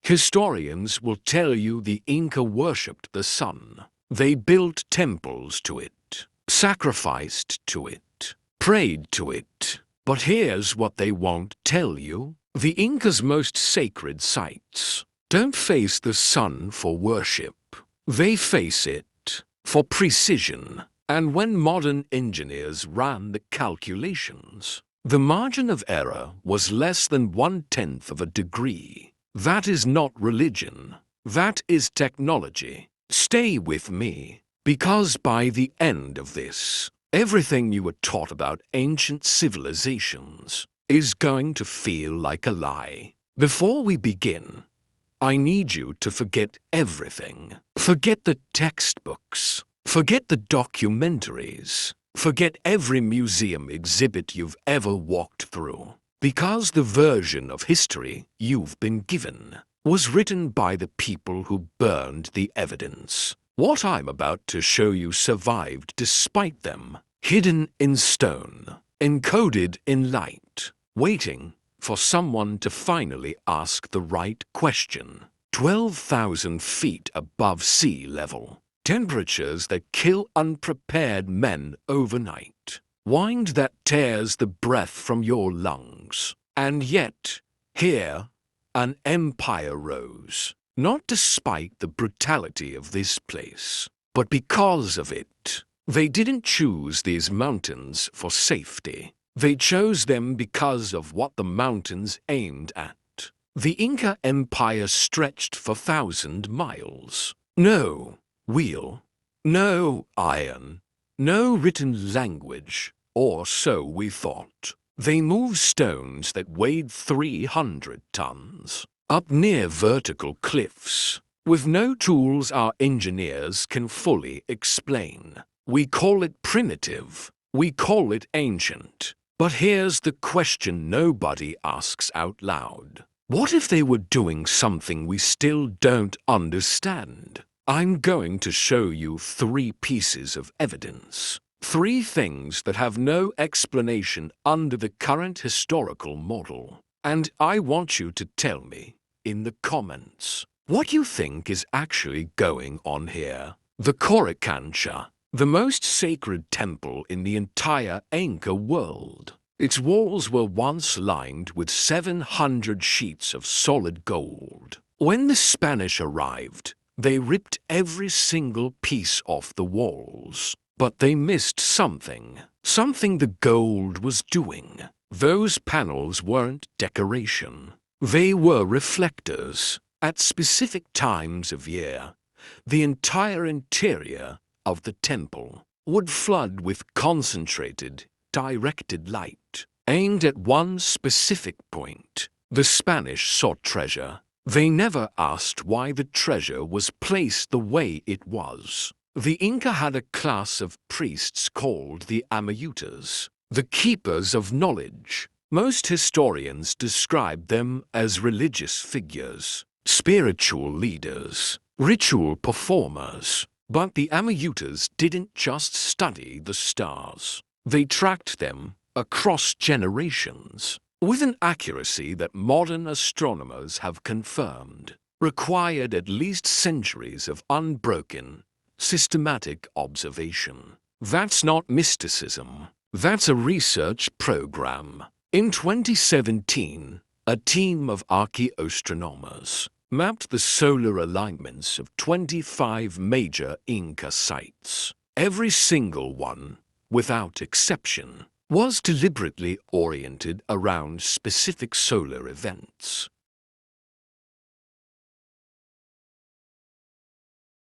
Historians will tell you the Inca worshipped the sun. They built temples to it, sacrificed to it, prayed to it. But here's what they won't tell you. The Incas' most sacred sites don't face the sun for worship. They face it for precision. And when modern engineers ran the calculations, the margin of error was less than 1/10 of a degree. That is not religion. That is technology. Stay with me, because by the end of this, everything you were taught about ancient civilizations is going to feel like a lie. Before we begin, I need you to forget everything. Forget the textbooks. Forget the documentaries. Forget every museum exhibit you've ever walked through. Because the version of history you've been given was written by the people who burned the evidence. What I'm about to show you survived despite them, hidden in stone, encoded in light, waiting for someone to finally ask the right question. 12,000 feet above sea level. Temperatures that kill unprepared men overnight. Wind that tears the breath from your lungs. And yet, here, an empire rose. Not despite the brutality of this place, but because of it. They didn't choose these mountains for safety. They chose them because of what the mountains aimed at. The Inca Empire stretched for 1,000 miles. No wheel, no iron, no written language, or so we thought. They moved stones that weighed 300 tons, up near vertical cliffs, with no tools our engineers can fully explain. We call it primitive, we call it ancient. But here's the question nobody asks out loud. What if they were doing something we still don't understand? I'm going to show you 3 pieces of evidence. 3 things that have no explanation under the current historical model. And I want you to tell me, in the comments, what you think is actually going on here. The Coricancha, the most sacred temple in the entire Inca world. Its walls were once lined with 700 sheets of solid gold. When the Spanish arrived, they ripped every single piece off the walls. But they missed something. Something the gold was doing. Those panels weren't decoration. They were reflectors. At specific times of year, the entire interior of the temple would flood with concentrated, directed light, aimed at one specific point. The Spanish sought treasure. They never asked why the treasure was placed the way it was. The Inca had a class of priests called the Amayutas, the keepers of knowledge. Most historians describe them as religious figures, spiritual leaders, ritual performers. But the Amayutas didn't just study the stars. They tracked them across generations, with an accuracy that modern astronomers have confirmed, required at least centuries of unbroken, systematic observation. That's not mysticism. That's a research program. In 2017, a team of archaeoastronomers mapped the solar alignments of 25 major Inca sites. Every single one, without exception, was deliberately oriented around specific solar events.